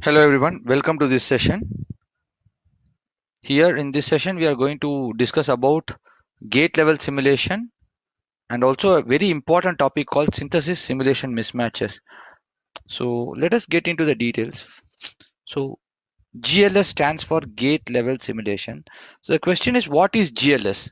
Hello everyone, welcome to this session. Here in this session we are going to discuss about gate level simulation and also a very important topic called synthesis simulation mismatches. So let us get into the details. So GLS stands for gate level simulation. So the question is, what is GLS?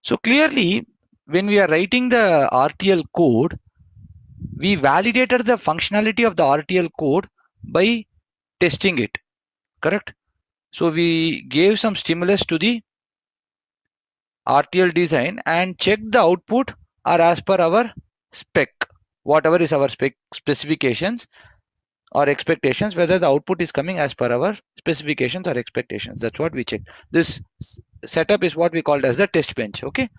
So clearly when we are writing the RTL code, we validated the functionality of the RTL code by testing it, correct? So we gave some stimulus to the RTL design and check the output are as per our spec, whatever is our spec specifications or expectations, whether the output is coming as per our specifications or expectations. That's what we check. This setup is what we called as the test bench. Okay.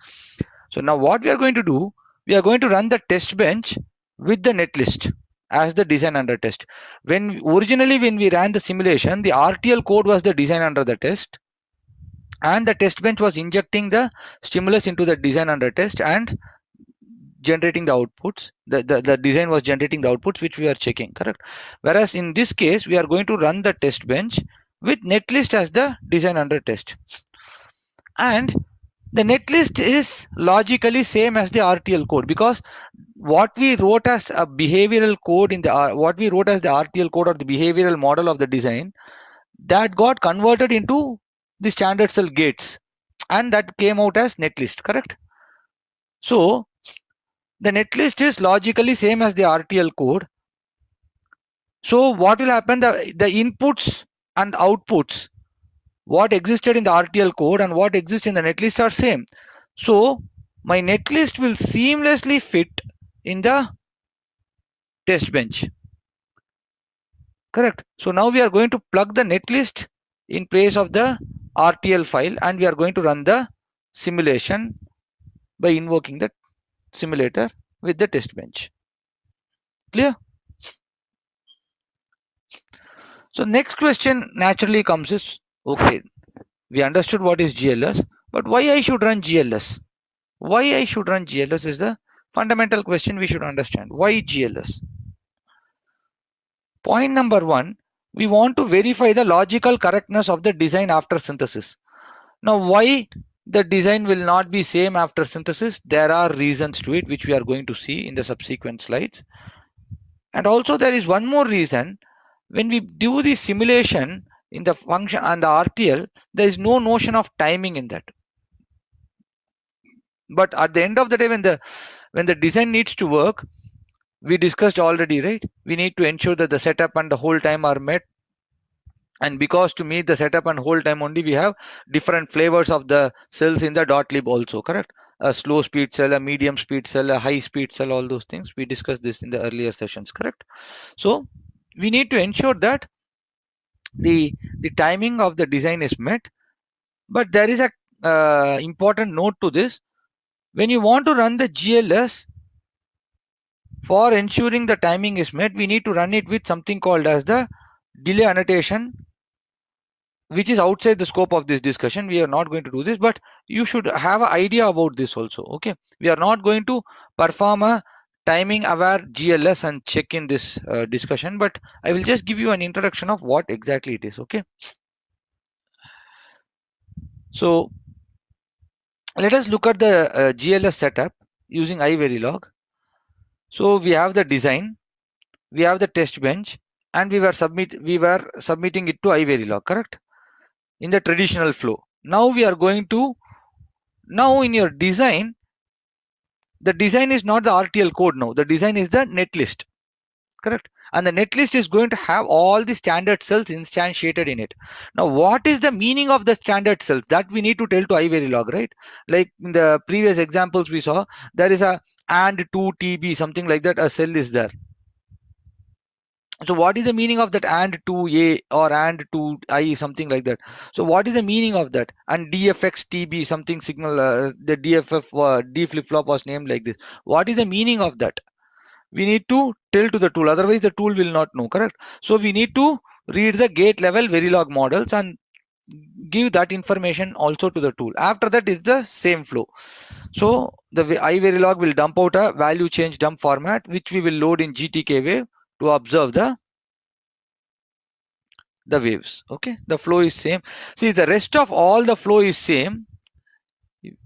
So now what we are going to do, we are going to run the test bench with the netlist as the design under test. When we ran the simulation, the RTL code was the design under the test, and the test bench was injecting the stimulus into the design under test and generating the outputs. The design was generating the outputs which we are checking, correct? Whereas in this case we are going to run the test bench with netlist as the design under test, and the netlist is logically same as the RTL code, because what we wrote as a behavioral code in the what we wrote as the RTL code or the behavioral model of the design, that got converted into the standard cell gates, and that came out as netlist, correct? So the netlist is logically same as the RTL code. So what will happen, the inputs and outputs, what existed in the RTL code and what exists in the netlist are same. So my netlist will seamlessly fit in the test bench, correct? So now we are going to plug the netlist in place of the RTL file, and we are going to run the simulation by invoking the simulator with the test bench. Clear? So next question naturally comes is, okay, we understood what is GLS, but why I should run GLS? Why I should run GLS is the fundamental question we should understand. Why GLS? Point number one, we want to verify the logical correctness of the design after synthesis. Now why the design will not be same after synthesis? There are reasons to it which we are going to see in the subsequent slides. And also there is one more reason. When we do the simulation in the function and the RTL, there is no notion of timing in that. But at the end of the day, when the design needs to work, we discussed already, right? We need to ensure that the setup and the hold time are met. And because to meet the setup and hold time only, we have different flavors of the cells in the dot lib also, correct? A slow speed cell, a medium speed cell, a high speed cell, all those things. We discussed this in the earlier sessions, correct? So we need to ensure that the timing of the design is met. But there is a important note to this. When you want to run the GLS, for ensuring the timing is met, we need to run it with something called as the delay annotation, which is outside the scope of this discussion. We are not going to do this, but you should have an idea about this also. Okay, we are not going to perform a timing aware GLS and check in this discussion, but I will just give you an introduction of what exactly it is. Okay, so let us look at the GLS setup using iVerilog. So we have the design, we have the test bench, and we were submitting it to iVerilog, correct? In the traditional flow. Now we are going to, now in your design, the design is not the RTL code now. The design is the netlist, correct? And the netlist is going to have all the standard cells instantiated in it. Now what is the meaning of the standard cells? That we need to tell to iVerilog, right? Like in the previous examples we saw, there is a and2TB, something like that, a cell is there. So what is the meaning of that and2A or and2I, something like that? So what is the meaning of that? And DFXTB, something signal, the DFF D flip-flop was named like this. What is the meaning of that? We need to tell to the tool, otherwise the tool will not know, correct? So we need to read the gate level Verilog models and give that information also to the tool. After that is the same flow. So the iVerilog will dump out a value change dump format, which we will load in GTK wave to observe the the waves. Okay, the flow is same. See, the rest of all the flow is same.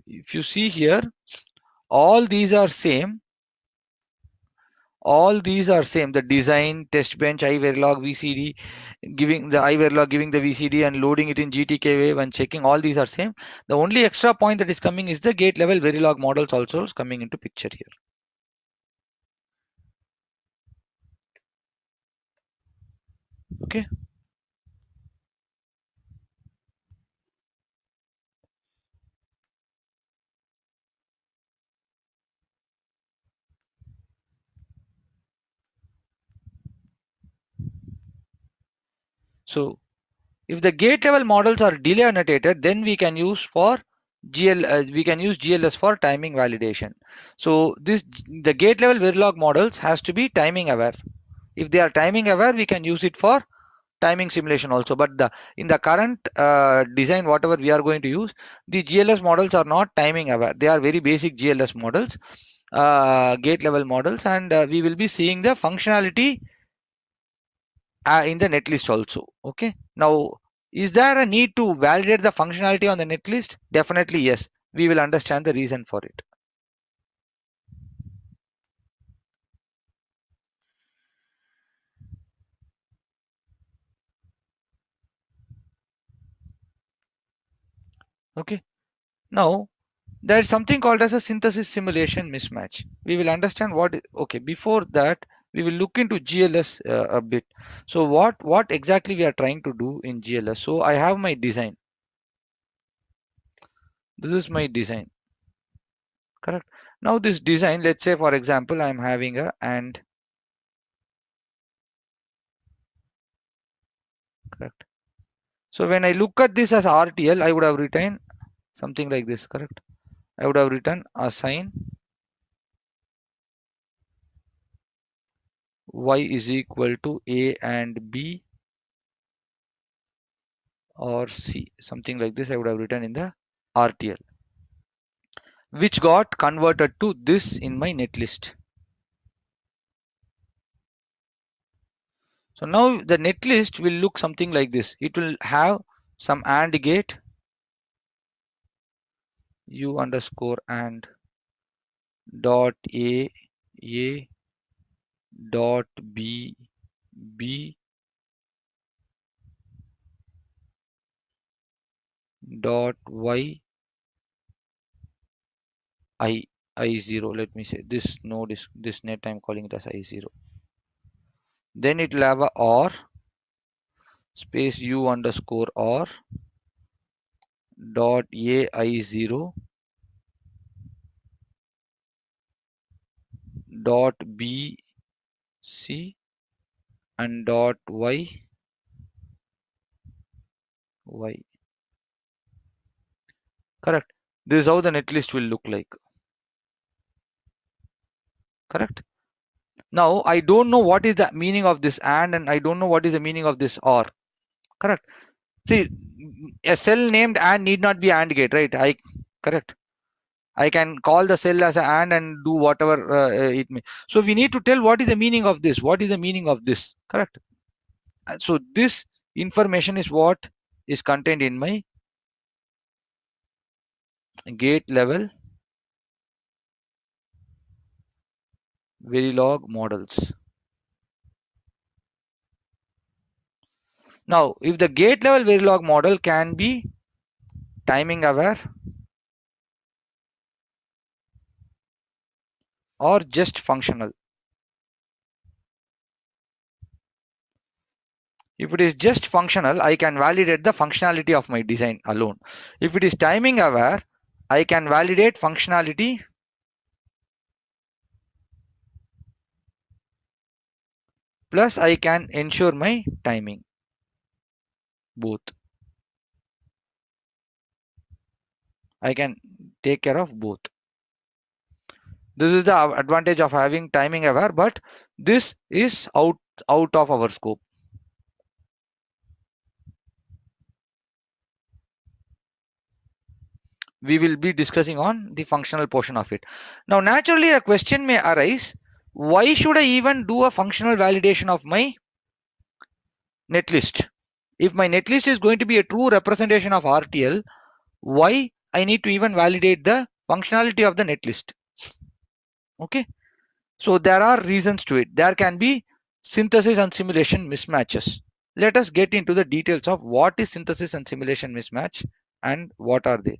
If you see here, all these are same. All these are same. The design, test bench, iVerilog, VCD, giving the iVerilog, giving the VCD and loading it in GTK wave and checking, all these are same. The only extra point that is coming is the gate level Verilog models also is coming into picture here. Okay. So if the gate level models are delay annotated, then we can use for we can use GLS for timing validation. So the gate level Verilog models has to be timing aware. If they are timing aware, we can use it for timing simulation also. But in the current design, whatever we are going to use, the GLS models are not timing aware. They are very basic GLS models, gate level models, and we will be seeing the functionality in the netlist also. Okay. Now, is there a need to validate the functionality on the netlist? Definitely yes. We will understand the reason for it. Okay. Now, there is something called as a synthesis simulation mismatch. We will understand okay, before that, we will look into GLS a bit. So what exactly we are trying to do in GLS? So I have my design. This is my design. Correct. Now this design, let's say for example, I'm having a and. Correct. So when I look at this as RTL, I would have written something like this. Correct. I would have written assign y is equal to a and b or c, something like this I would have written in the RTL, which got converted to this in my netlist. So now the netlist will look something like this. It will have some AND gate, u underscore AND dot a dot b dot y I0. Let me say this node is this net, I'm calling it as I0. Then it will have a OR space u underscore OR dot ai0 dot bc and dot y. Correct. This is how the netlist will look like. Correct. Now I don't know what is the meaning of this and I don't know what is the meaning of this or. Correct. See, a cell named and need not be AND gate, right? Correct. I can call the cell as a and do whatever it may. So we need to tell what is the meaning of this. What is the meaning of this? Correct. So this information is what is contained in my gate level Verilog models. Now, if the gate level Verilog model can be timing aware or just functional. If it is just functional, I can validate the functionality of my design alone. If it is timing aware, I can validate functionality plus I can ensure my timing. Both. I can take care of both. This is the advantage of having timing aware, but this is out of our scope. We will be discussing on the functional portion of it. Now, naturally, a question may arise, why should I even do a functional validation of my netlist? If my netlist is going to be a true representation of RTL, why I need to even validate the functionality of the netlist? Okay. So there are reasons to it. There can be synthesis and simulation mismatches. Let us get into the details of what is synthesis and simulation mismatch and what are they.